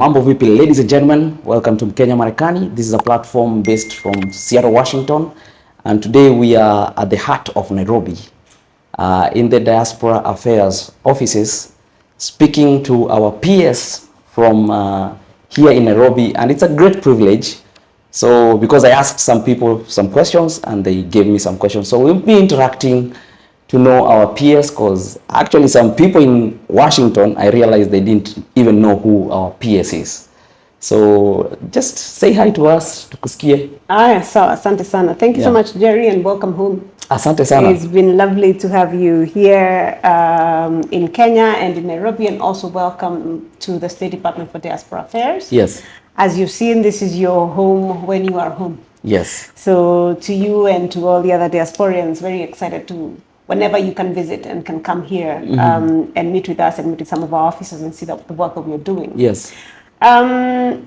Mambo vipi, ladies and gentlemen, welcome to Mkenya Marekani. This is a platform based from Seattle, Washington, and today we are at the heart of Nairobi, in the diaspora affairs offices, speaking to our peers from here in Nairobi, and it's a great privilege. So because I asked some people some questions and they gave me some questions, so we'll be interacting to know our peers, because actually some people in Washington, I realized they didn't even know who our peers is. So just say hi to us, tukusikie. Sawa, asante sana. Thank you so much, Jerry, and welcome home. Asante sana. It's been lovely to have you here in Kenya and in Nairobi, and also welcome to the State Department for Diaspora Affairs. Yes. As you've seen, this is your home when you are home. Yes. So to you and to all the other diasporians, very excited to whenever you can visit and can come here and meet with us and meet with some of our officers and see the work that we are doing. Yes. Yeah,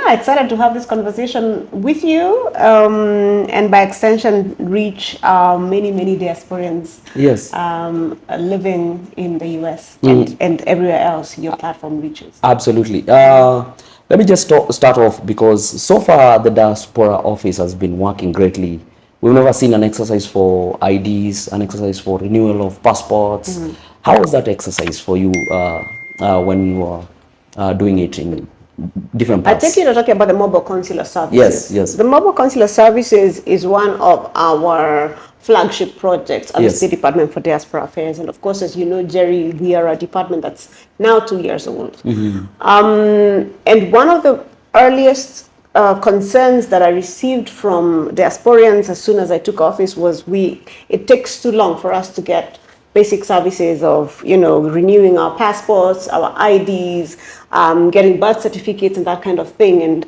excited to have this conversation with you and by extension reach many diasporians living in the US and everywhere else your platform reaches. Absolutely. Let me just start off, because so far the diaspora office has been working greatly. We've never seen an exercise for IDs, an exercise for renewal of passports. How was that exercise for you when you were doing it in different parts? I think you're talking about the mobile consular services. Yes. The mobile consular services is one of our flagship projects at the State Department for Diaspora Affairs. And of course, as you know, Jerry, we are a department that's now 2 years old. And one of the earliest concerns that I received from diasporians as soon as I took office was it takes too long for us to get basic services of, renewing our passports, our IDs, getting birth certificates and that kind of thing. And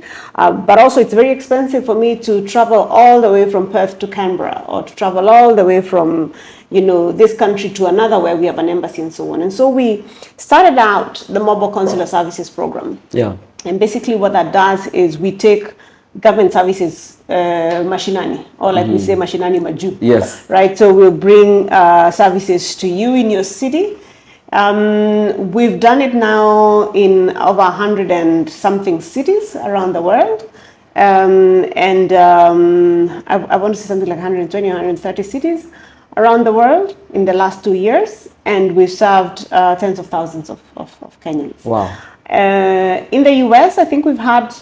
but also it's very expensive for me to travel all the way from Perth to Canberra, or to travel all the way from, this country to another where we have an embassy and so on. And so we started out the Mobile Consular Services Program. Yeah. And basically what that does is we take government services mashinani, or like we say mashinani maju. Yes. Right, so we'll bring services to you in your city. We've done it now in over 100 and something cities around the world. I want to say something like 120, 130 cities around the world in the last 2 years. And we've served tens of thousands of Kenyans. Wow. In the US, I think we've had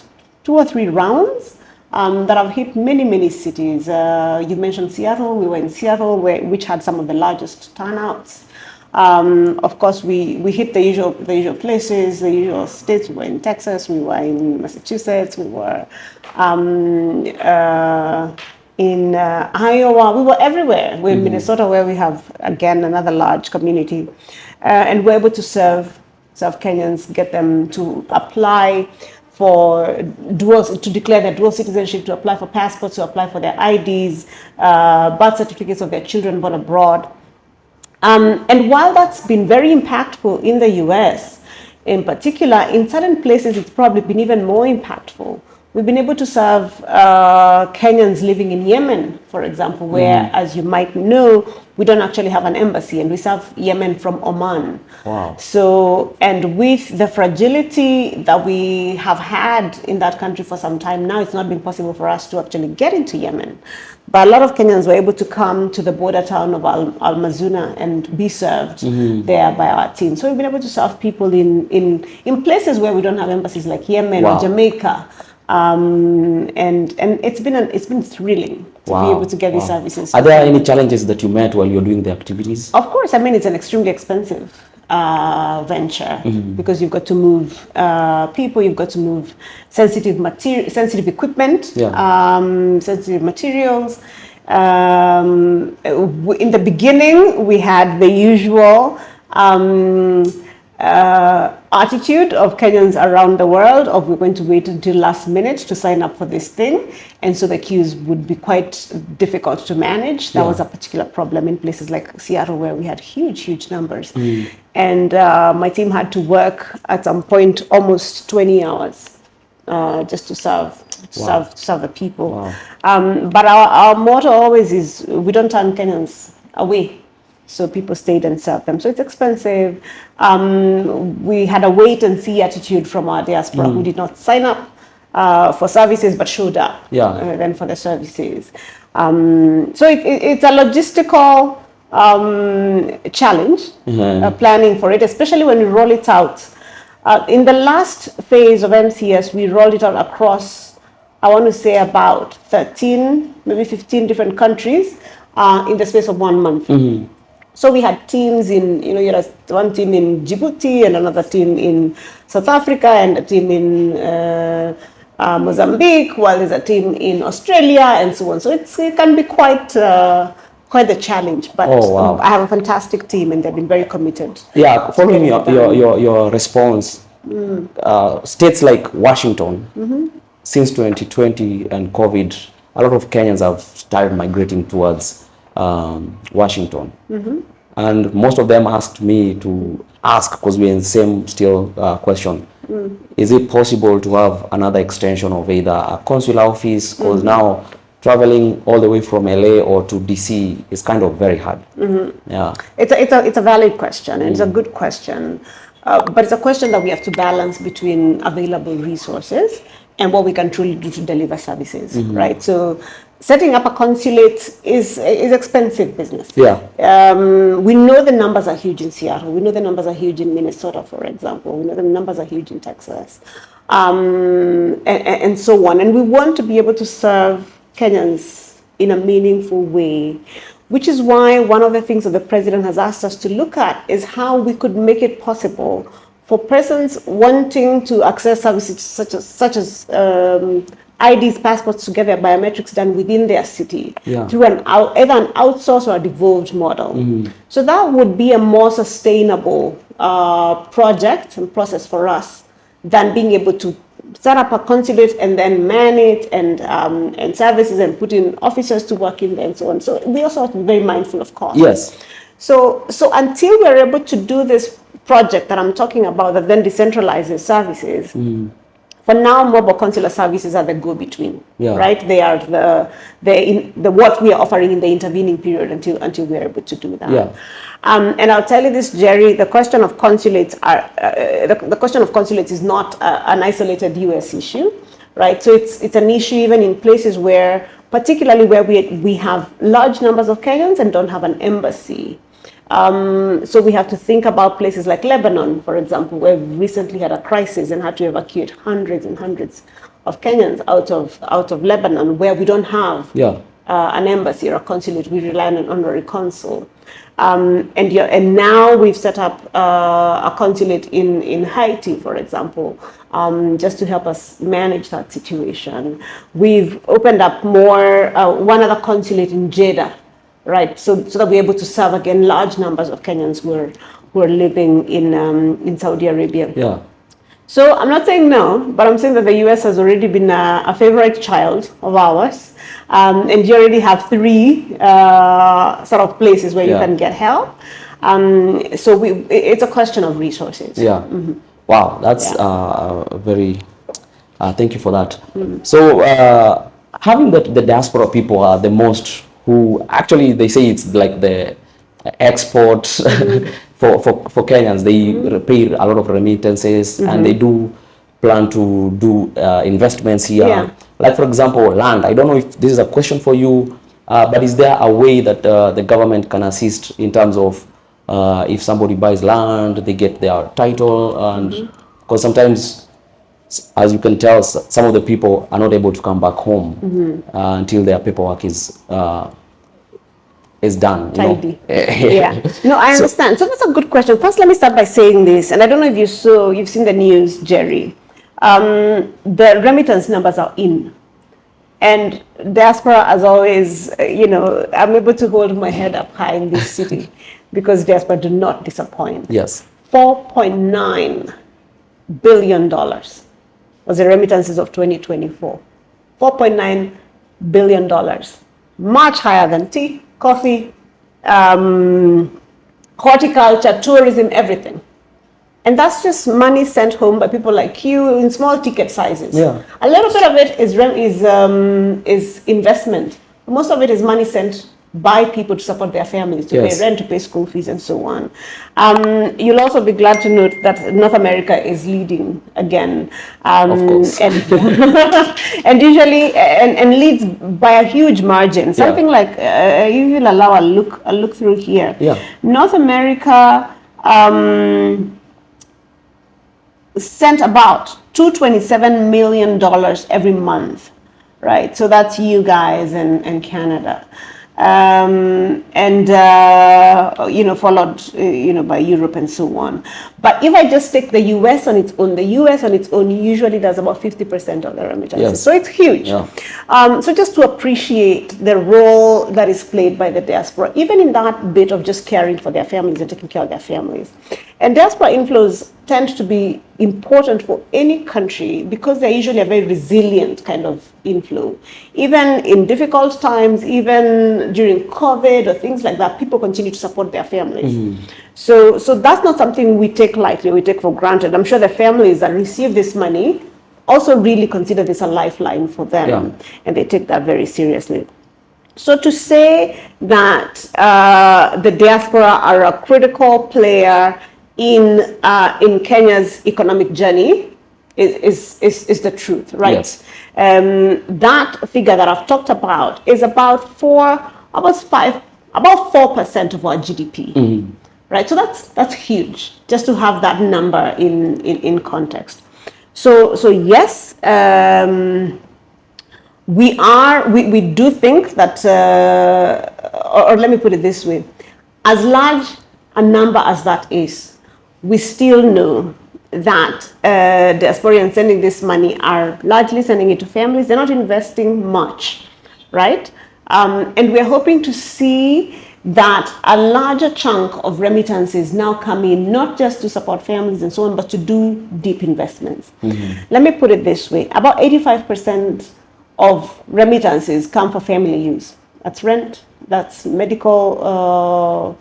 2 or 3 rounds that have hit many cities. You mentioned Seattle. We were in Seattle, which had some of the largest turnouts. Of course, we hit the usual places, the usual states. We were in Texas, we were in Massachusetts, we were in Iowa. We were everywhere. We're in Minnesota, where we have, again, another large community. And we're able to serve Kenyans, get them to apply for to declare their dual citizenship, to apply for passports, to apply for their IDs, birth certificates of their children born abroad. And while that's been very impactful in the US, in particular, in certain places it's probably been even more impactful. We've been able to serve Kenyans living in Yemen, for example, where, as you might know, we don't actually have an embassy, and we serve Yemen from Oman. Wow. So, and with the fragility that we have had in that country for some time now, it's not been possible for us to actually get into Yemen. But a lot of Kenyans were able to come to the border town of Al-Mazuna and be served there by our team. So we've been able to serve people in places where we don't have embassies, like Yemen or Jamaica. And it's been thrilling to be able to get these services. Are there any challenges that you met while you're doing the activities? Of course. I mean, it's an extremely expensive venture, because you've got to move people, you've got to move sensitive equipment, sensitive materials. In the beginning, we had the usual attitude of Kenyans around the world of, we're going to wait until last minute to sign up for this thing, and so the queues would be quite difficult to manage. That was a particular problem in places like Seattle, where we had huge numbers, and my team had to work at some point almost 20 hours just to serve the people. But our motto always is, we don't turn Kenyans away. So people stayed and served them. So it's expensive. We had a wait and see attitude from our diaspora who did not sign up for services but showed up then for the services. So it's a logistical challenge, planning for it, especially when we roll it out. In the last phase of MCS, we rolled it out across, I want to say, about 13, maybe 15 different countries in the space of 1 month. So we had teams in, you had one team in Djibouti and another team in South Africa and a team in Mozambique, while there's a team in Australia and so on. So it can be quite the challenge, but I have a fantastic team and they've been very committed. Yeah, following your response, states like Washington, since 2020 and COVID, a lot of Kenyans have started migrating towards Washington. And most of them asked me to ask, because we're in the same question, is it possible to have another extension of either a consular office? Because now traveling all the way from LA or to DC is kind of very hard. Yeah, it's a valid question, and it's a good question, but it's a question that we have to balance between available resources and what we can truly do to deliver services, right? So setting up a consulate is expensive business. Yeah. We know the numbers are huge in Seattle. We know the numbers are huge in Minnesota, for example. We know the numbers are huge in Texas, and so on. And we want to be able to serve Kenyans in a meaningful way, which is why one of the things that the president has asked us to look at is how we could make it possible for persons wanting to access services such as IDs, passports, to get their biometrics done within their city through either an outsourced or a devolved model. So that would be a more sustainable project and process for us than being able to set up a consulate and then man it and services and put in officers to work in there and so on. So we also have to be very mindful of cost. Yes. So until we're able to do this project that I'm talking about that then decentralizes services, for now, mobile consular services are the go-between, right? They are the what we are offering in the intervening period until we're able to do that. Yeah. And I'll tell you this, Jerry, the question of consulates the question of consulates is not an isolated US issue, right? So it's an issue even in places where, particularly where we have large numbers of Kenyans and don't have an embassy. So we have to think about places like Lebanon, for example, where we recently had a crisis and had to evacuate hundreds and hundreds of Kenyans out of Lebanon, where we don't have an embassy or a consulate. We rely on an honorary consul. And now we've set up a consulate in Haiti, for example, just to help us manage that situation. We've opened up one other consulate in Jeddah, right? So that we're able to serve again large numbers of Kenyans who are living in Saudi Arabia. Yeah. So I'm not saying no, but I'm saying that the US has already been a favorite child of ours. And you already have 3 sort of places where you can get help. So it's a question of resources. Yeah. Wow, that's very, thank you for that. So having the diaspora people are the most who actually, they say it's like the export for Kenyans. They pay a lot of remittances and they do plan to do investments here. Like, for example, land. I don't know if this is a question for you, but is there a way that the government can assist in terms of if somebody buys land, they get their title? And because sometimes, as you can tell, some of the people are not able to come back home until their paperwork is done. Tidy. No, I understand. So that's a good question. First, let me start by saying this, and I don't know if you've seen the news, Jerry. The remittance numbers are in, and diaspora, as always, I'm able to hold my head up high in this city because diaspora do not disappoint. Yes. $4.9 billion was the remittances of 2024. $4.9 billion, much higher than tea, coffee, horticulture, tourism, everything. And that's just money sent home by people like you in small ticket sizes. Yeah. A little bit of it is investment. Most of it is money sent buy people to support their families, to Yes. pay rent, to pay school fees, and so on. You'll also be glad to note that North America is leading again. Of course. And, and usually, and leads by a huge margin. Something like, you will allow a look through here. Yeah. North America sent about $227 million every month, right? So that's you guys and Canada. Followed, by Europe and so on. But if I just take the US on its own, the US on its own usually does about 50% of the remittances. Yes. So it's huge. Yeah. So just to appreciate the role that is played by the diaspora, even in that bit of just caring for their families and taking care of their families. And diaspora inflows tend to be important for any country because they're usually a very resilient kind of inflow. Even in difficult times, even during COVID or things like that, people continue to support their families. So that's not something we take lightly, we take for granted. I'm sure the families that receive this money also really consider this a lifeline for them, and they take that very seriously. So to say that the diaspora are a critical player in Kenya's economic journey is the truth, right? Yes. That figure that I've talked about is about 4% of our GDP, right? So that's huge, just to have that number in context. So yes, we do think that, or let me put it this way, as large a number as that is, we still know that diasporians sending this money are largely sending it to families. They're not investing much, right? And we're hoping to see that a larger chunk of remittances now come in, not just to support families and so on, but to do deep investments. Let me put it this way. About 85% of remittances come for family use. That's rent, that's medical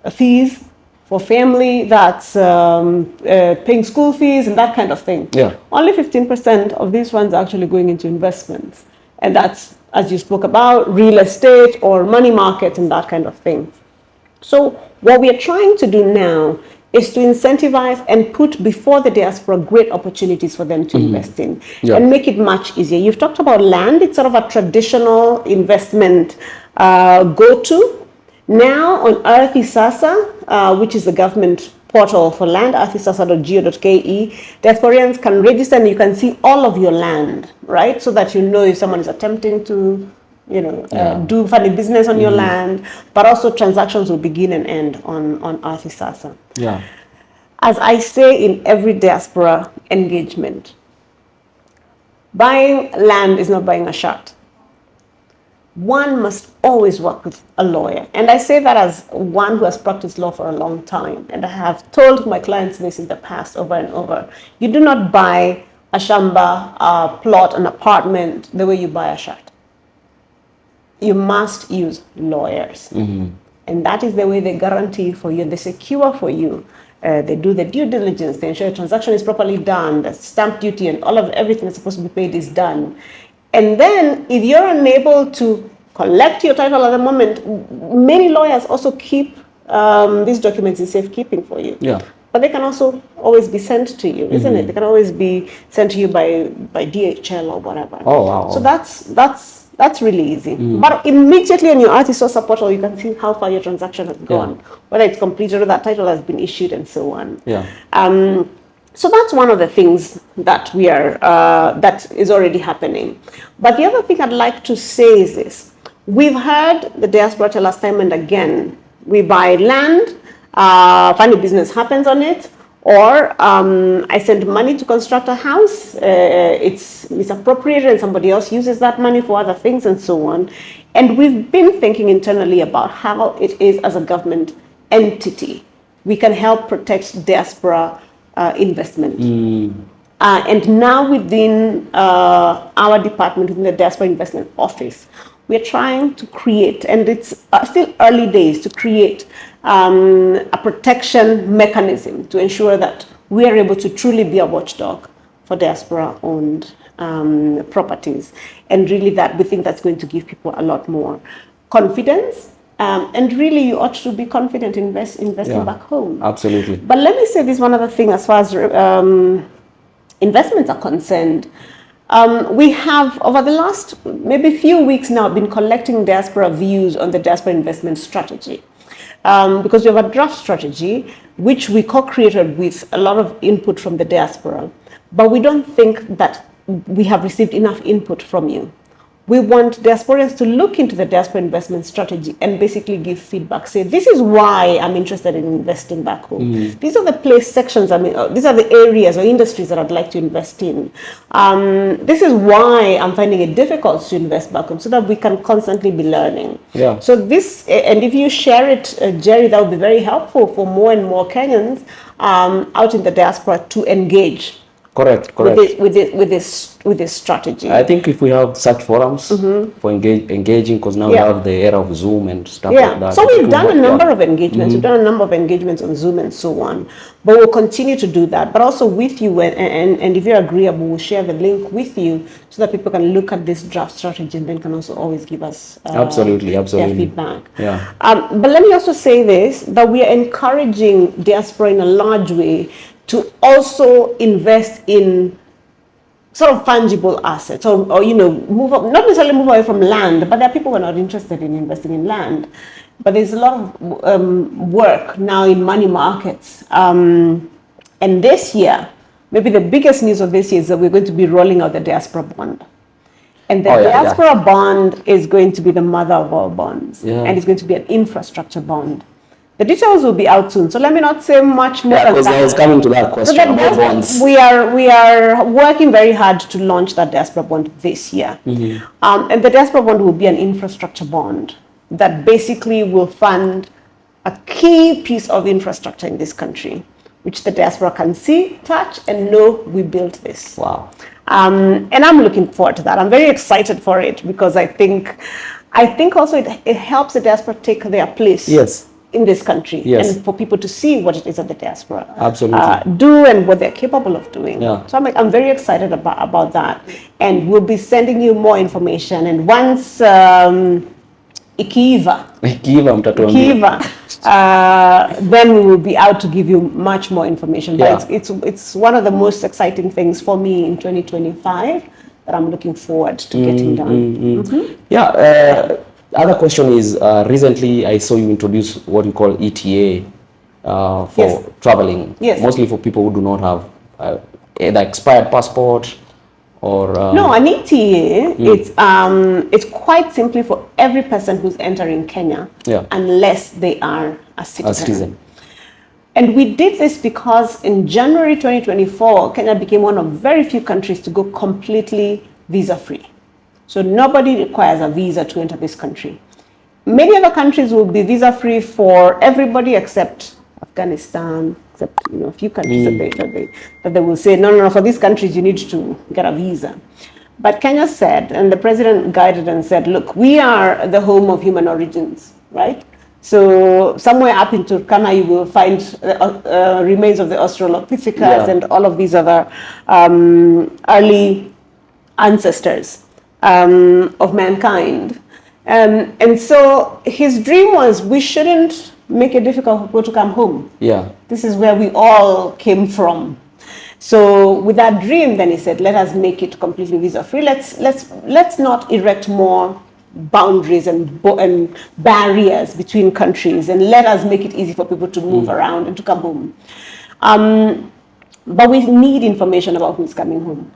fees for family, that's paying school fees and that kind of thing. Yeah. Only 15% of these funds are actually going into investments. And that's, as you spoke about, real estate or money markets and that kind of thing. So what we are trying to do now is to incentivize and put before the diaspora great opportunities for them to invest in, and make it much easier. You've talked about land. It's sort of a traditional investment go-to. Now on 𝐼𝐻𝐻, which is the government portal for land, 𝐼𝐻𝐻.go.ke, diasporians can register and you can see all of your land, right? So that you know if someone is attempting to do funny business on your land, but also transactions will begin and end on 𝐼𝐻𝐻. Yeah. As I say in every diaspora engagement, buying land is not buying a shirt. One must always work with a lawyer. And I say that as one who has practiced law for a long time. And I have told my clients this in the past over and over. You do not buy a shamba, a plot, an apartment the way you buy a shirt. You must use lawyers. And that is the way they guarantee for you, they secure for you. They do the due diligence, they ensure the transaction is properly done, the stamp duty and all of everything that's supposed to be paid is done. And then if you're unable to collect your title at the moment, many lawyers also keep these documents in safekeeping for you. Yeah. But they can also always be sent to you, isn't it? They can always be sent to you by DHL or whatever. Oh, wow. So that's really easy. But immediately on your 𝐼𝐻𝐻 portal, you can see how far your transaction has gone, whether it's completed or that title has been issued and so on. Yeah. So that's one of the things that we are, that is already happening. But the other thing I'd like to say is this. We've heard the diaspora tell us time and again, we buy land, funny business happens on it, or I send money to construct a house, it's misappropriated and somebody else uses that money for other things and so on. And we've been thinking internally about how it is as a government entity we can help protect diaspora investment. And now within our department, within the Diaspora Investment Office, we're trying to create, and it's still early days, to create a protection mechanism to ensure that we are able to truly be a watchdog for diaspora-owned properties. And really that we think that's going to give people a lot more confidence And really, you ought to be confident investing back home. Absolutely. But let me say this one other thing as far as investments are concerned. We have, over the last maybe few weeks now, been collecting diaspora views on the diaspora investment strategy. Because we have a draft strategy, which we co-created with a lot of input from the diaspora. But we don't think that we have received enough input from you. We want diasporans to look into the diaspora investment strategy and basically give feedback. Say, this is why I'm interested in investing back home. These are the sections, these are the areas or industries that I'd like to invest in. This is why I'm finding it difficult to invest back home, so that we can constantly be learning. Yeah. So this, and if you share it, Jerry, that would be very helpful for more and more Kenyans out in the diaspora to engage. Correct. With this strategy. I think if we have such forums for engaging, because now we have the era of Zoom and stuff like that. So we've done a number of engagements. We've done a number of engagements on Zoom and so on. But we'll continue to do that. But also with you, and if you're agreeable, we'll share the link with you so that people can look at this draft strategy and then can also always give us absolutely their feedback. Yeah. But let me also say this, that we are encouraging diaspora in a large way to also invest in sort of fungible assets, or move up, not necessarily move away from land, but there are people who are not interested in investing in land. But there's a lot of work now in money markets. And this year, maybe the biggest news of this year is that we're going to be rolling out the diaspora bond. And the diaspora bond is going to be the mother of all bonds. And it's going to be an infrastructure bond. The details will be out soon, so let me not say much more. Because I was coming to that question about bonds. We are working very hard to launch that diaspora bond this year. And the diaspora bond will be an infrastructure bond that basically will fund a key piece of infrastructure in this country, which the diaspora can see, touch, and know we built this. Wow. And I'm looking forward to that. I'm very excited for it, because I think also it helps the diaspora take their place. Yes. In this country, yes. And for people to see what it is that the diaspora absolutely do and what they're capable of doing. Yeah. So I'm very excited about that, and we'll be sending you more information. And once 𝐜𝐴𝐻𝐿, then we will be out to give you much more information. But it's one of the most exciting things for me in 2025 that I'm looking forward to getting done. Other question is, recently I saw you introduce what you call ETA for traveling, mostly for people who do not have either expired passport or... No, an ETA, it's quite simply for every person who's entering Kenya, unless they are a citizen. And we did this because in January 2024, Kenya became one of very few countries to go completely visa-free. So nobody requires a visa to enter this country. Many other countries will be visa-free for everybody except Afghanistan, except a few countries that they will say, no, for these countries you need to get a visa. But Kenya said, and the president guided and said, look, we are the home of human origins, right? So somewhere up in Turkana you will find remains of the Australopithecus and all of these other early ancestors of mankind. And so his dream was, we shouldn't make it difficult for people to come home. This is where we all came from. So with that dream, then he said, let us make it completely visa-free. Let's not erect more boundaries and barriers between countries, and let us make it easy for people to move around and to come home. But we need information about who's coming home.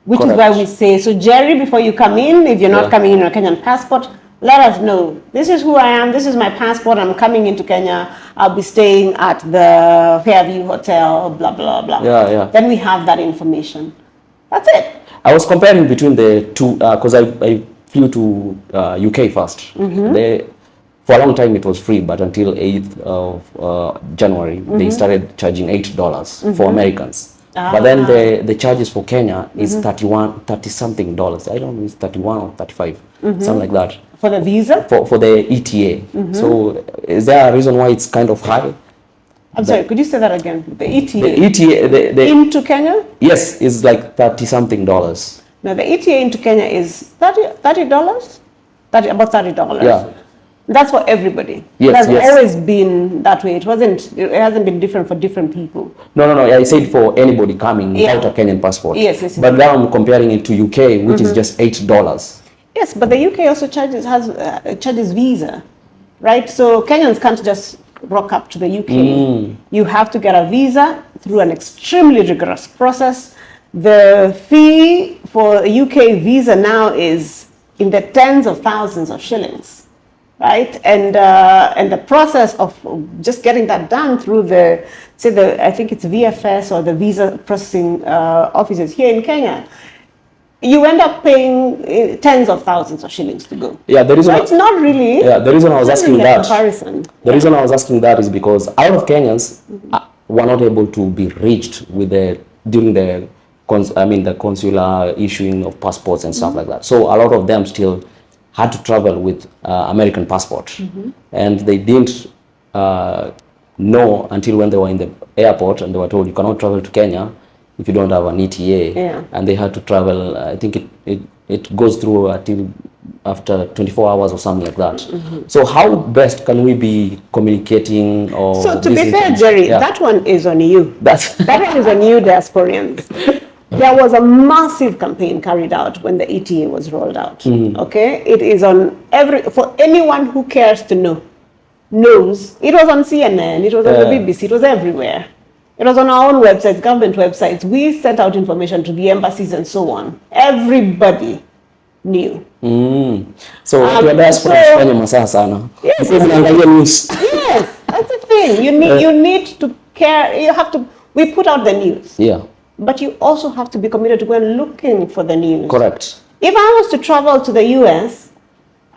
Which is why we say, so Jerry, before you come in, if you're not coming in on a Kenyan passport, let us know. This is who I am, this is my passport, I'm coming into Kenya, I'll be staying at the Fairview Hotel, blah, blah, blah. Then we have that information. That's it. I was comparing between the two, because I flew to UK first. For a long time it was free, but until 8th of January, they started charging $8 for Americans. But then the charges for Kenya is $30-something. I don't know, it's 31 or 35, something like that. For the visa? For the ETA. So is there a reason why it's kind of high? I'm sorry, could you say that again? The ETA? The ETA, into Kenya? Yes, it's like $30-something. No, the ETA into Kenya is $30? About $30. Yeah. That's for everybody. Yes, it has always been that way. It hasn't been different for different people. No. I said for anybody coming without a Kenyan passport. Yes. But now I'm comparing it to UK, which is just $8. Yes, but the UK also charges visa, right? So Kenyans can't just rock up to the UK. You have to get a visa through an extremely rigorous process. The fee for a UK visa now is in the tens of thousands of shillings, right? And the process of just getting that done through I think it's VFS or the visa processing offices here in Kenya, you end up paying tens of thousands of shillings to go. Yeah, the reason it's not really. Yeah, the reason I was asking that. Comparison. The reason I was asking that is because a lot of Kenyans were not able to be reached during the consular issuing of passports and stuff like that. So a lot of them still had to travel with American passport, and they didn't know until when they were in the airport and they were told you cannot travel to Kenya if you don't have an ETA, and they had to travel. I think it goes through until after 24 hours or something like that. So how best can we be communicating? So to be fair, Jerry, that one is on you. That one is on you, diasporians. There was a massive campaign carried out when the ETA was rolled out. Okay, it is on for anyone who cares to know, knows. It was on CNN, it was on the BBC, it was everywhere. It was on our own websites, government websites. We sent out information to the embassies and so on. Everybody knew. So your diaspora fanya masaa sana. Yes, that's the thing. You need to care. You have to. We put out the news. Yeah. But you also have to be committed to go and looking for the news. Correct. If I was to travel to the US,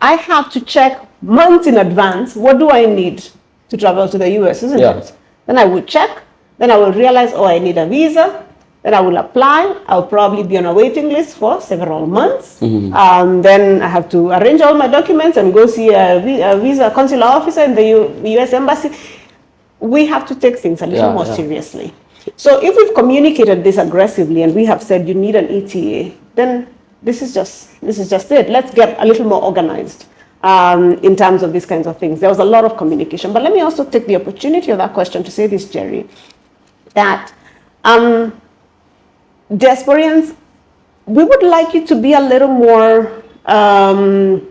I have to check months in advance. What do I need to travel to the US, isn't it? Then I would check. Then I will realize, I need a visa. Then I will apply. I'll probably be on a waiting list for several months. Then I have to arrange all my documents and go see a visa consular officer in the US Embassy. We have to take things a little more seriously. So if we've communicated this aggressively and we have said you need an ETA, then this is just it. Let's get a little more organized in terms of these kinds of things. There was a lot of communication. But let me also take the opportunity of that question to say this, Jerry, that diasporians, we would like you to be a little more, to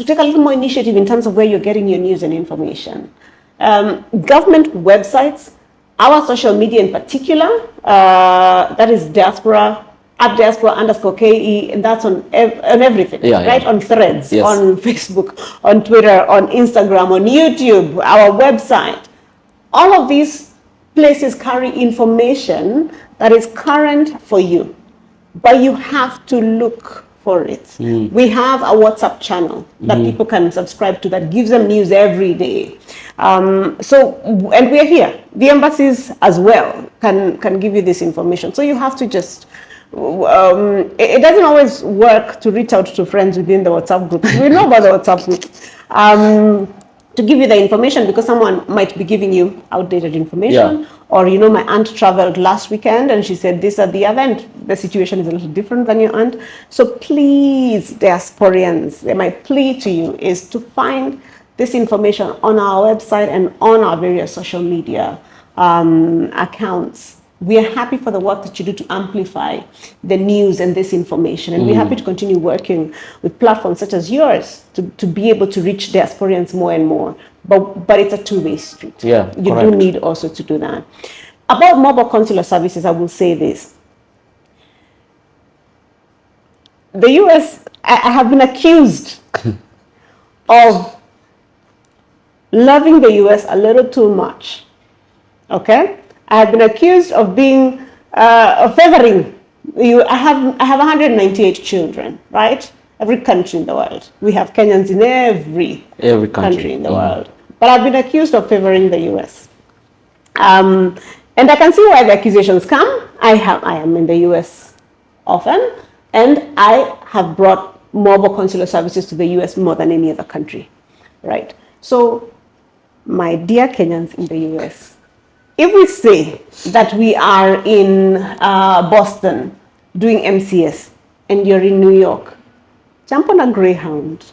take a little more initiative in terms of where you're getting your news and information. Government websites, our social media in particular, that is diaspora, @diaspora_KE, and that's on everything, right? On Threads, on Facebook, on Twitter, on Instagram, on YouTube, our website. All of these places carry information that is current for you, but you have to look for it. We have a WhatsApp channel that people can subscribe to that gives them news every day. And we're here. The embassies as well can give you this information. So you have to just, it doesn't always work to reach out to friends within the WhatsApp group. We know about the WhatsApp group. To give you the information, because someone might be giving you outdated information, or my aunt traveled last weekend and she said this at the event. The situation is a little different than your aunt. So please, diasporians, my plea to you is to find this information on our website and on our various social media accounts. We are happy for the work that you do to amplify the news and this information. And we're happy to continue working with platforms such as yours to be able to reach diasporians more and more. But it's a two-way street. You do need also to do that. About mobile consular services, I will say this. The US, I have been accused of loving the US a little too much. Okay? I have been accused of being favoring you. I have 198 children, right? Every country in the world. We have Kenyans in every country in the world. But I've been accused of favoring the US. And I can see where the accusations come. I am in the US often, and I have brought mobile consular services to the US more than any other country, right? So, my dear Kenyans in the US, if we say that we are in Boston doing MCS and you're in New York, jump on a Greyhound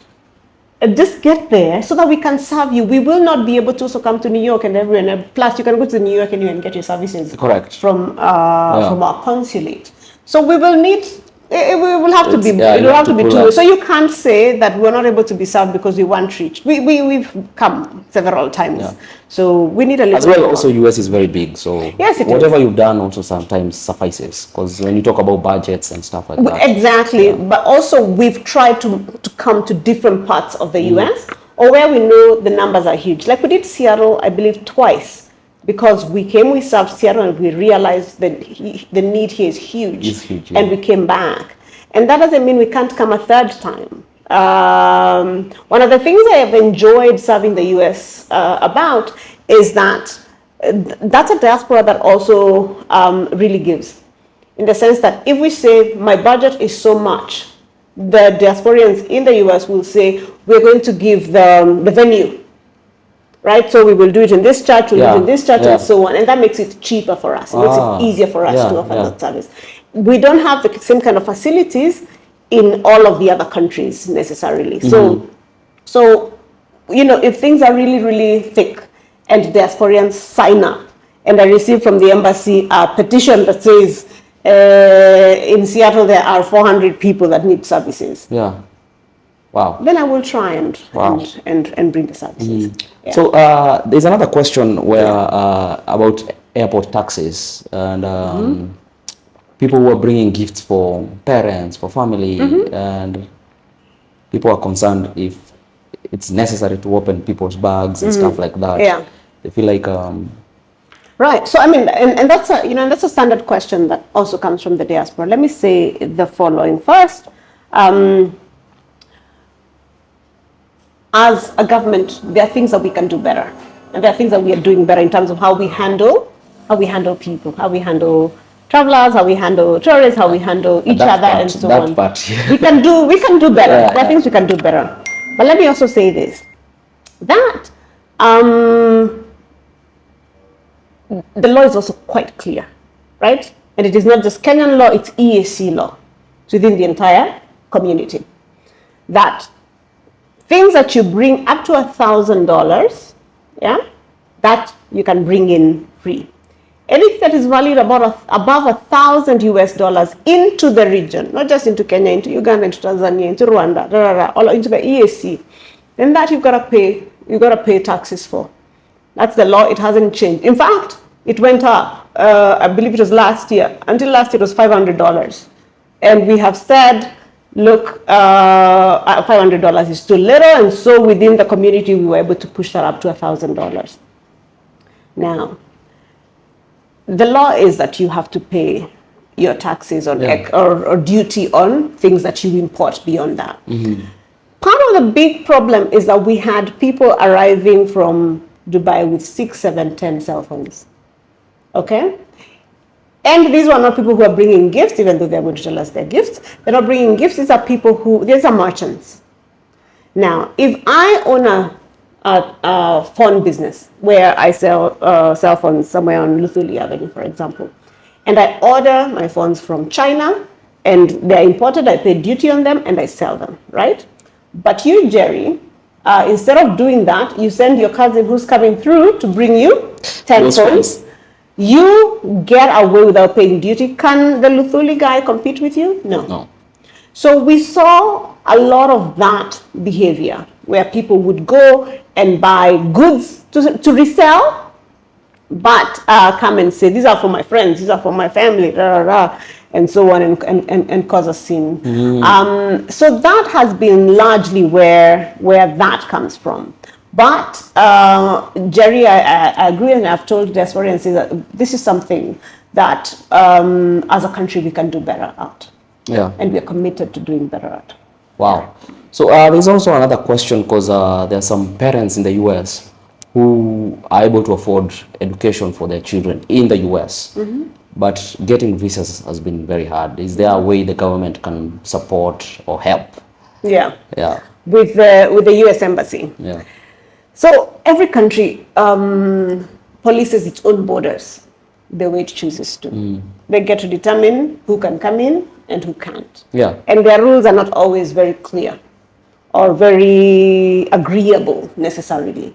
just get there so that we can serve you. We will not be able to also come to New York and everywhere. Plus, you can go to New York and get your services from our consulate. So we will need. It will have to be. It will have to be true. So you can't say that we're not able to be served because we weren't reached. We've come several times. Yeah. So we need a little. As well, also US is very big. So yes, whatever you've done also sometimes suffices, because when you talk about budgets and stuff like that. Exactly. But also we've tried to come to different parts of the US, or where we know the numbers are huge. Like we did Seattle, I believe, twice. Because we served Seattle, and we realized that the need here is huge. It's huge, and we came back. And that doesn't mean we can't come a third time. One of the things I have enjoyed serving the US about is that that's a diaspora that also really gives. In the sense that if we say, my budget is so much, the diasporians in the US will say, we're going to give the venue. Right, so we will do it in this church, we'll do it in this church, and so on, and that makes it cheaper for us. It makes it easier for us to offer that service. We don't have the same kind of facilities in all of the other countries necessarily. So you know, if things are really, really thick, and diasporians sign up, and I receive from the embassy a petition that says in Seattle there are 400 people that need services. Yeah. Wow. Then I will try and bring the services. Yeah. So there's another question where about airport taxes and people who are bringing gifts for parents, for family, and people are concerned if it's necessary to open people's bags and stuff like that. Yeah. They feel like right. So I mean, and that's a that's a standard question that also comes from the diaspora. Let me say the following first. As a government, there are things that we can do better, and there are things that we are doing better in terms of how we handle people, how we handle travelers, how we handle tourists, how we handle each other, and so on. We can do better. There are things we can do better. But let me also say this: that the law is also quite clear, right? And it is not just Kenyan law; it's EAC law. It's within the entire community. That things that you bring up to $1,000, that you can bring in free. Anything that is valued above $1,000 into the region, not just into Kenya, into Uganda, into Tanzania, into Rwanda, all into the EAC, then that you've got to pay taxes for. That's the law. It hasn't changed. In fact, it went up. I believe it was last year. Until last year, it was $500, and we have said, look, $500 is too little, and so within the community we were able to push that up to $1,000. Now, the law is that you have to pay your taxes on or duty on things that you import beyond that. Part of the big problem is that we had people arriving from Dubai with 6, 7, 10 cell phones. Okay? And these were not people who are bringing gifts, even though they're going to tell us their gifts. They're not bringing gifts. These are people these are merchants. Now, if I own a phone business where I sell cell phones somewhere on Luthuli Avenue, for example, and I order my phones from China, and they're imported, I pay duty on them, and I sell them, right? But you, Jerry, instead of doing that, you send your cousin who's coming through to bring you 10 phones. You get away without paying duty. Can the Luthuli guy compete with you? No. So we saw a lot of that behavior where people would go and buy goods to resell, but come and say, these are for my friends, these are for my family, and so on, and cause a scene. So that has been largely where that comes from. But Jerry, I agree, and I've told diasporians that this is something that as a country we can do better at. Yeah. And we are committed to doing better at. Wow. So there's also another question, because there are some parents in the US who are able to afford education for their children in the US. But getting visas has been very hard. Is there a way the government can support or help? Yeah. With the US Embassy. Yeah. So every country polices its own borders the way it chooses to. They get to determine who can come in and who can't. Yeah. And their rules are not always very clear. or very agreeable necessarily.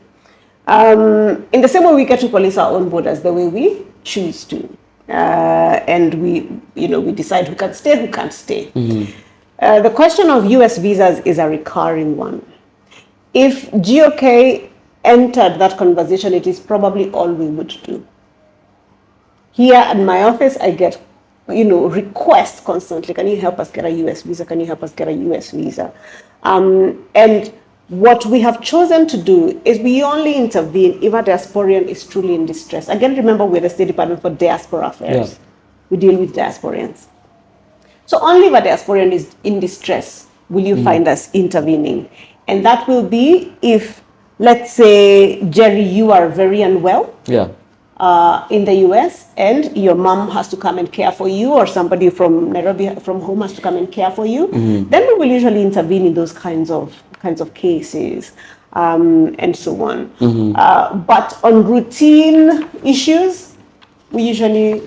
In the same way we get to police our own borders the way we choose to. And we decide who can stay, who can't stay. The question of US visas is a recurring one. If GOK entered that conversation, it is probably all we would do. Here at my office, I get, requests constantly. Can you help us get a US visa? Can you help us get a US visa? And what we have chosen to do is we only intervene if a diasporian is truly in distress. Again, remember, we're the State Department for Diaspora Affairs. Yeah. We deal with diasporians. So only if a diasporian is in distress will you find us intervening. And that will be if, let's say, Jerry, you are very unwell. Yeah. In the US, and your mom has to come and care for you, or somebody from Nairobi from home has to come and care for you, then we will usually intervene in those kinds of cases, and so on. But on routine issues, we usually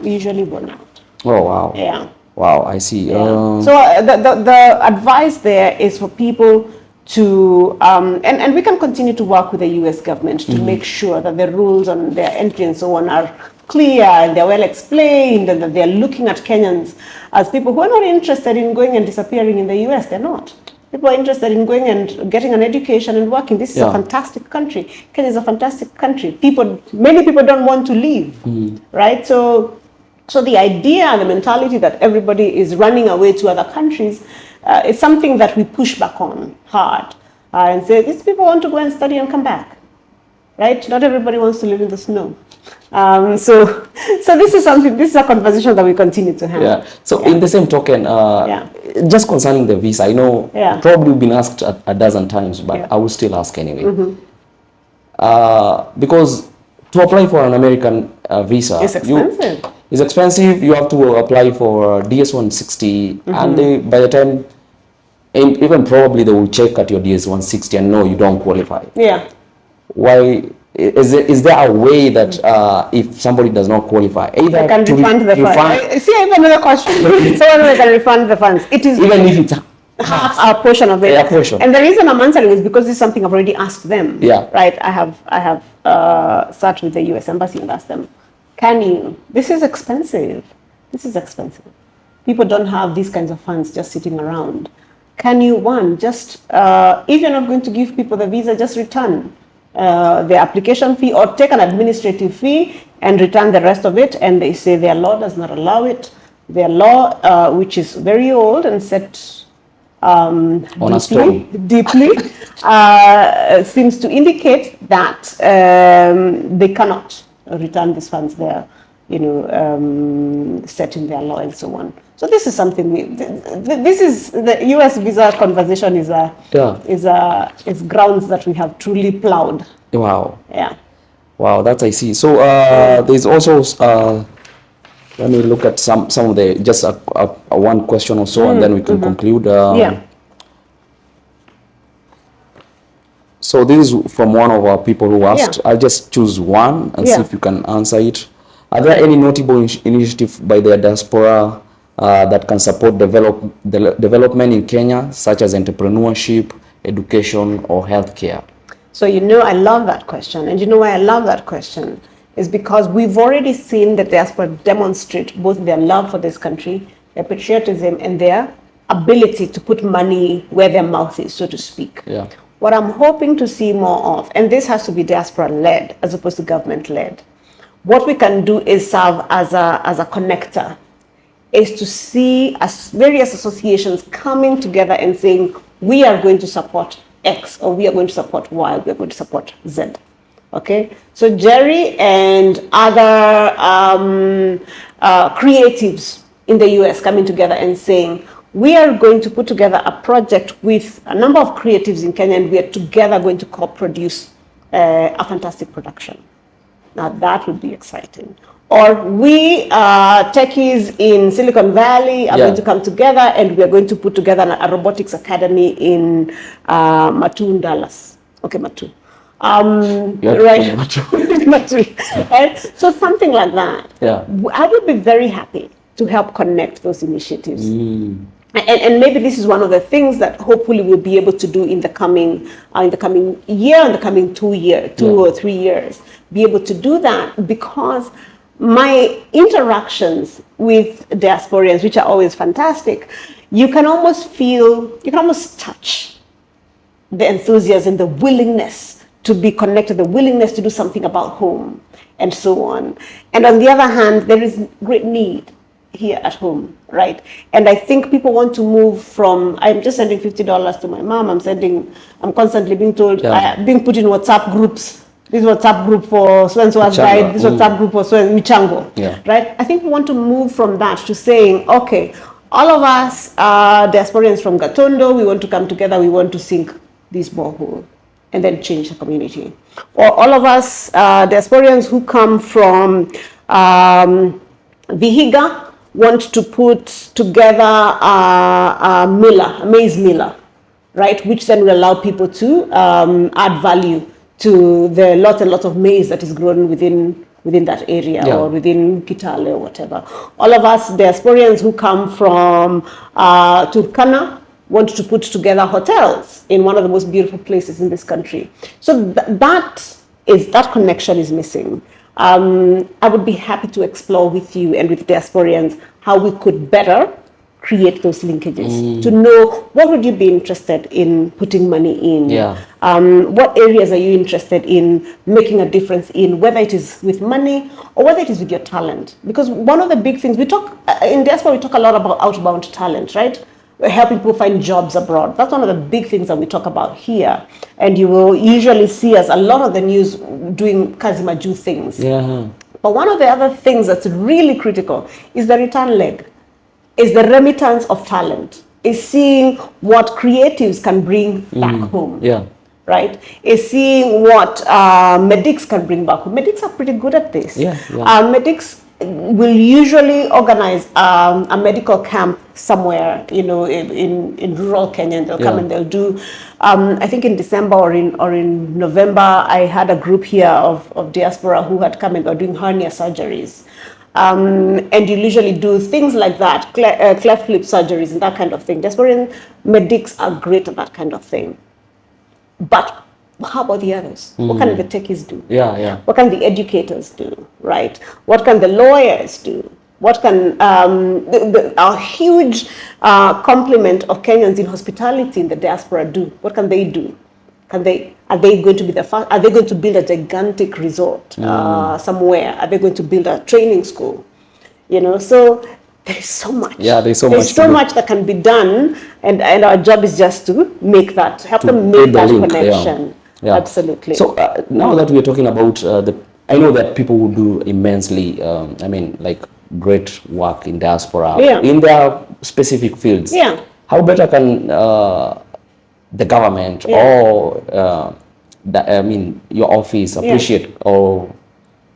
will not. Oh wow! Yeah. Wow, I see. Yeah. So the advice there is for people to, and we can continue to work with the US government to make sure that the rules on their entry and so on are clear and they're well explained, and that they're looking at Kenyans as people who are not interested in going and disappearing in the US. They're not. People are interested in going and getting an education and working. This is a fantastic country. Kenya is a fantastic country. Many people don't want to leave, right? So the idea, the mentality that everybody is running away to other countries, it's something that we push back on hard and say, these people want to go and study and come back, right? Not everybody wants to live in the snow. So this is a conversation that we continue to have. Yeah. So in the same token, just concerning the visa, I know probably been asked a dozen times, but I will still ask anyway. Because to apply for an American visa, it's expensive. It's expensive. You have to apply for DS-160, and by the time, and even probably they will check at your DS-160 and no, you don't qualify. Yeah. Why? Is there a way that if somebody does not qualify, either they can refund the funds? See, I have another question. Someone can refund the funds. It is even if it's half a portion of it. Yeah, portion. And the reason I'm answering is because this is something I've already asked them. Yeah. Right. I have sat with the US Embassy and asked them, can you? This is expensive. This is expensive. People don't have these kinds of funds just sitting around. Can you, just if you're not going to give people the visa, just return the application fee or take an administrative fee and return the rest of it. And they say their law does not allow it. Their law, which is very old and set deeply, seems to indicate that they cannot return these funds there, set in their law and so on. So this is something this is the US visa conversation is grounds that we have truly plowed. Wow. Yeah. Wow, that's I see. So there's also let me look at some of the just one question or so, and then we can conclude. So this is from one of our people who asked. I'll just choose one and see if you can answer it. Are there any notable initiatives by the diaspora that can support development in Kenya, such as entrepreneurship, education, or healthcare? So I love that question. And why I love that question is because we've already seen the diaspora demonstrate both their love for this country, their patriotism, and their ability to put money where their mouth is, so to speak. Yeah. What I'm hoping to see more of, and this has to be diaspora-led as opposed to government-led, what we can do is serve as a connector, is to see various associations coming together and saying, we are going to support X, or we are going to support Y, we are going to support Z. Okay? So Jerry and other creatives in the US coming together and saying, we are going to put together a project with a number of creatives in Kenya, and we are together going to co-produce a fantastic production. Now that would be exciting. Or we techies in Silicon Valley are going to come together, and we are going to put together a robotics academy in Mattu, Dallas. Okay, Mattu. Right. Mattu. Right? So something like that. Yeah. I would be very happy to help connect those initiatives. And maybe this is one of the things that hopefully we'll be able to do in the coming year, in the coming 2 or 3 years, be able to do that, because my interactions with diasporians, which are always fantastic, you can almost touch the enthusiasm, the willingness to be connected, the willingness to do something about home, and so on. And on the other hand, there is great need here at home, right? And I think people want to move from, I'm just sending $50 to my mom, I'm constantly being told, being put in WhatsApp groups, this WhatsApp group for so-and-so has died, this WhatsApp group for Michango, right? I think we want to move from that to saying, okay, all of us are diasporians from Gatondo, we want to come together, we want to sink this borehole and then change the community. Or all of us diasporians who come from Vihiga want to put together a maize miller, right? Which then will allow people to add value to the lots and lots of maize that is grown within that area, or within Kitale or whatever. All of us diasporians who come from Turkana want to put together hotels in one of the most beautiful places in this country. So that connection is missing. I would be happy to explore with you and with diasporians how we could better create those linkages, to know what would you be interested in putting money in, what areas are you interested in making a difference in, whether it is with money or whether it is with your talent. Because one of the big things we talk in diaspora, we talk a lot about outbound talent, right? We're helping people find jobs abroad. That's one of the big things that we talk about here. And you will usually see us a lot of the news doing 𝐬𝐻𝐺 things. But one of the other things that's really critical is the return leg, is the remittance of talent, is seeing what creatives can bring back home. Right? Is seeing what medics can bring back home. Medics are pretty good at this. Medics will usually organize a medical camp somewhere, in rural Kenya, and they'll come and they'll do, I think in December or in November, I had a group here of diaspora who had come and were doing hernia surgeries. And you usually do things like that, cleft lip surgeries and that kind of thing. Diasporian medics are great at that kind of thing. But how about the others? What can the techies do? What can the educators do, right? What can the lawyers do? What can a huge complement of Kenyans in hospitality in the diaspora do? What can they do? Are they going to be the first? Are they going to build a gigantic resort somewhere? Are they going to build a training school? So there's so much. There's so much that can be done, and our job is just to help them make that connection. Absolutely. So now that we're talking about I know that people will do immensely, great work in diaspora in their specific fields. How better can the government or your office appreciate or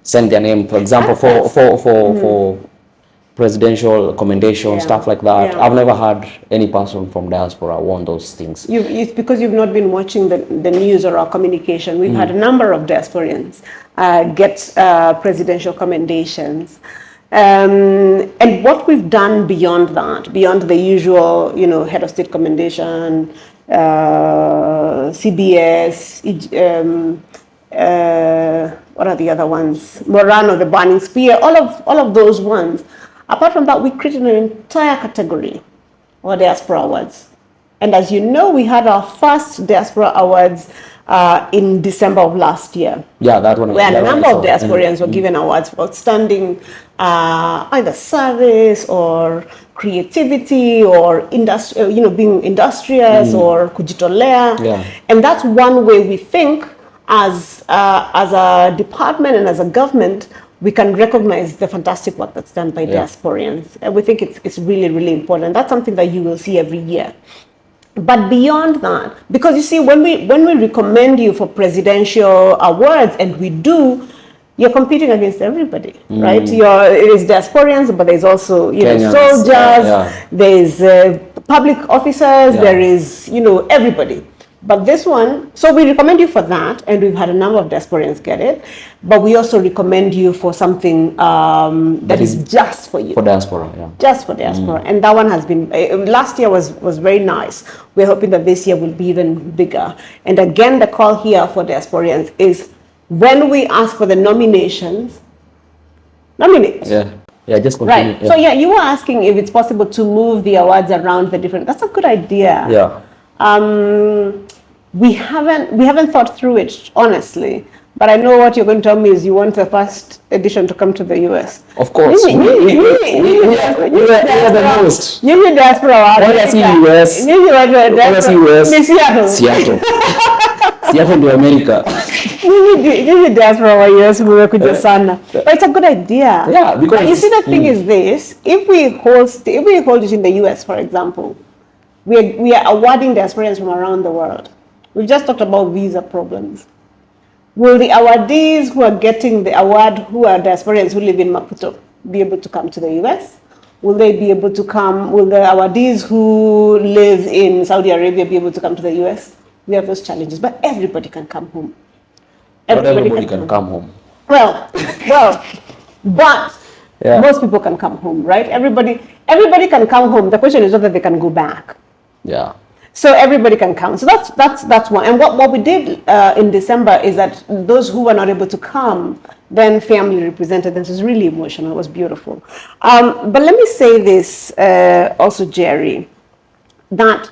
send their name, for example, for presidential commendation, stuff like that? I've never heard any person from diaspora want those things. It's because you've not been watching the news or our communication. We've had a number of diasporians get presidential commendations. And what we've done beyond that, beyond the usual, head of state commendation, CBS, what are the other ones? Morano, the Burning Spear, all of those ones. Apart from that, we created an entire category of diaspora awards. And as you know, we had our first diaspora awards in December of last year. That one. Where a number of diasporians were given awards for outstanding either service or creativity or being industrious or kujitolea. And that's one way we think as a department and as a government, we can recognize the fantastic work that's done by diasporians. And we think it's really, really important. That's something that you will see every year. But beyond that, because you see, when we recommend you for presidential awards, and we do, you're competing against everybody, right? It is diasporians, but there's also Kenyans, soldiers, there's public officers, there is everybody. But this one, so we recommend you for that, and we've had a number of diasporians get it. But we also recommend you for something that is just for you. For diaspora, yeah. Just for diaspora. And that one has been, last year was very nice. We're hoping that this year will be even bigger. And again, the call here for diasporians is when we ask for the nominations, nominate. Yeah, just continue. Right. So yeah, you were asking if it's possible to move the awards around the different, that's a good idea. Yeah. We haven't thought through it, honestly. But I know what you're going to tell me is you want the first edition to come to the US. Of course. We are the most. You need diaspora award. What does US? What does US? Seattle. Seattle to America. You need diaspora award, US, but it's a good idea. Yeah, because but you see, the thing is this: if we hold it in the US, for example, we are awarding diasporians from around the world. We've just talked about visa problems. Will the awardees who are getting the award, who are diasporians who live in Maputo, be able to come to the US? Will they be able to come? Will the awardees who live in Saudi Arabia be able to come to the US? We have those challenges, but everybody can come home. Everybody can come home. Well, but most people can come home, right? Everybody can come home. The question is whether they can go back. Yeah. So everybody can come. So that's one. And what we did in December is that those who were not able to come, then family represented them. So it was really emotional. It was beautiful. But let me say this also, Jerry, that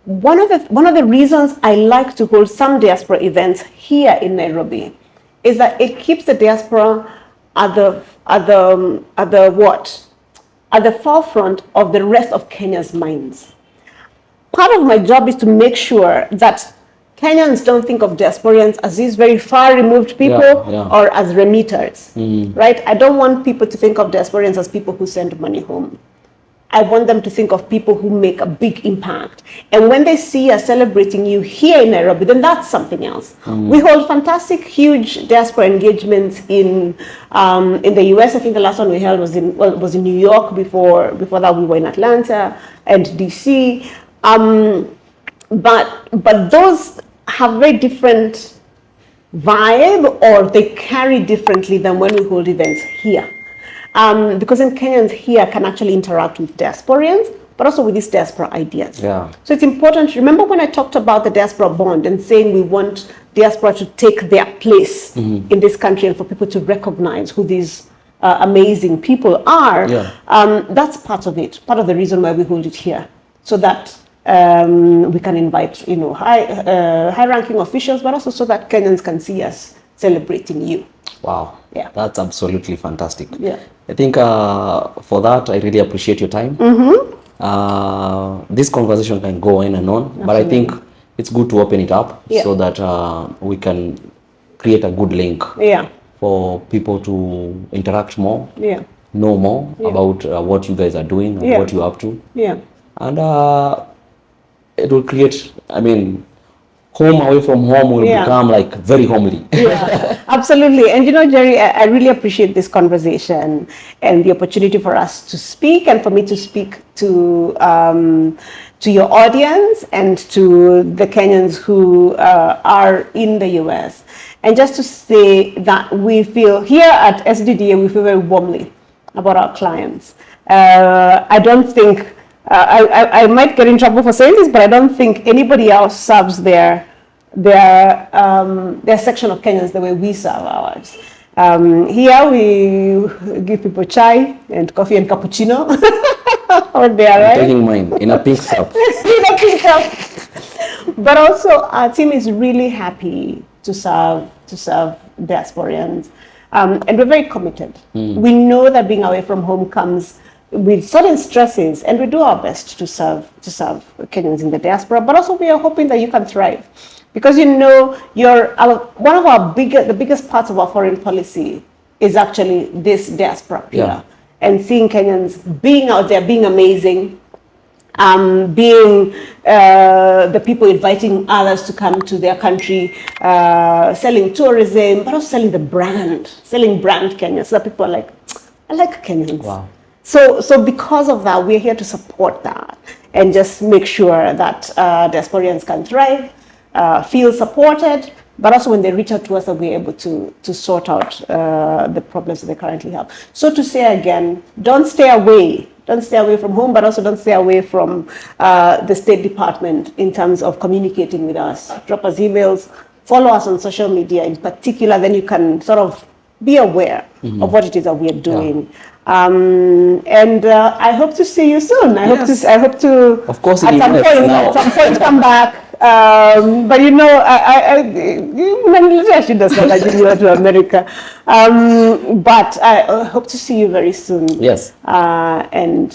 one of the reasons I like to hold some diaspora events here in Nairobi is that it keeps the diaspora at the forefront of the rest of Kenya's minds. Part of my job is to make sure that Kenyans don't think of diasporians as these very far removed people or as remitters, right? I don't want people to think of diasporians as people who send money home. I want them to think of people who make a big impact. And when they see us celebrating you here in Nairobi, then that's something else. We hold fantastic, huge diaspora engagements in the US. I think the last one we held was in New York. Before that, we were in Atlanta and DC. But those have very different vibe, or they carry differently than when we hold events here. Because then Kenyans here can actually interact with diasporians, but also with these diaspora ideas. Yeah. So it's important. Remember when I talked about the diaspora bond and saying we want diaspora to take their place in this country and for people to recognize who these amazing people are? That's part of it. Part of the reason why we hold it here, so that we can invite, high-ranking officials, but also so that Kenyans can see us celebrating you. Wow. Yeah. That's absolutely fantastic. Yeah. I think for that, I really appreciate your time. This conversation can go on and on, but I think it's good to open it up so that we can create a good link for people to interact more, know more about what you guys are doing and what you're up to. Yeah. And it will create, home away from home will become like very homely. Yeah, absolutely. And Jerry, I really appreciate this conversation and the opportunity for us to speak and for me to speak to your audience and to the Kenyans who are in the US. And just to say that we feel here at SDDA, we feel very warmly about our clients. I don't think I might get in trouble for saying this, but I don't think anybody else serves their section of Kenyans the way we serve ours. Here we give people chai and coffee and cappuccino. Out there, right? I'm taking mine in a pink cup. In a pink cup. But also, our team is really happy to serve diasporians, and we're very committed. We know that being away from home comes with certain stresses, and we do our best to serve Kenyans in the diaspora. But also, we are hoping that you can thrive, because one of the biggest parts of our foreign policy is actually this diaspora pillar, and seeing Kenyans being out there, being amazing, being the people inviting others to come to their country, selling tourism, but also selling brand Kenya, so that people are like, I like Kenyans. Wow. So because of that, we're here to support that. and just make sure that diasporians can thrive, feel supported, but also when they reach out to us, that we're able to sort out the problems that they currently have. So to say again, don't stay away. Don't stay away from home, but also don't stay away from the State Department in terms of communicating with us. Drop us emails, follow us on social media in particular, then you can sort of be aware of what it is that we are doing. And I hope to see you soon. I hope to of course, at some point come back. But you know, I should have said I didn't go to America. But I hope to see you very soon. Yes. And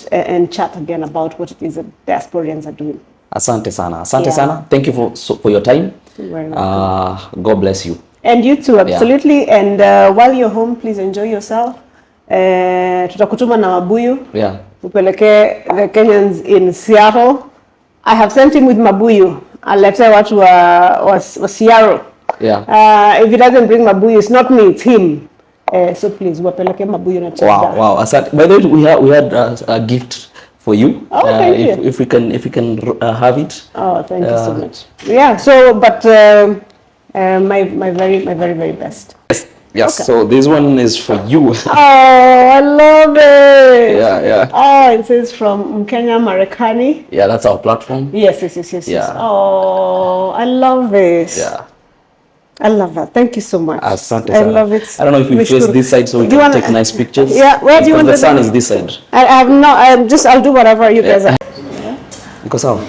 chat again about what it is that diasporians are doing. Asante sana. Asante sana. Thank you for your time. God bless you. And you too, absolutely. And while you're home, please enjoy yourself. Tutakutuma na mabuyu. Upeleke the Kenyans in Seattle. I have sent him with mabuyu. Alete watu wa Seattle. If he doesn't bring mabuyu, it's not me, it's him. So please, wapeleke mabuyu na chakula. Wow. Asante. By the way, we had a gift for you. Oh, thank you. If we can have it. Oh, thank you so much. Yeah. So, but my very best. Yes. Okay. So this one is for you. Oh, I love it. Yeah. Oh, it says from Mkenya Marekani. Yeah, that's our platform. Yes. Yeah. Oh, I love it. Yeah. I love that. Thank you so much. Asante I love it. I don't know if we face this side so we can take nice pictures. Yeah, where do you want the sun is this side. I have no. I'll do whatever you guys are. Because how?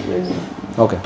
Okay.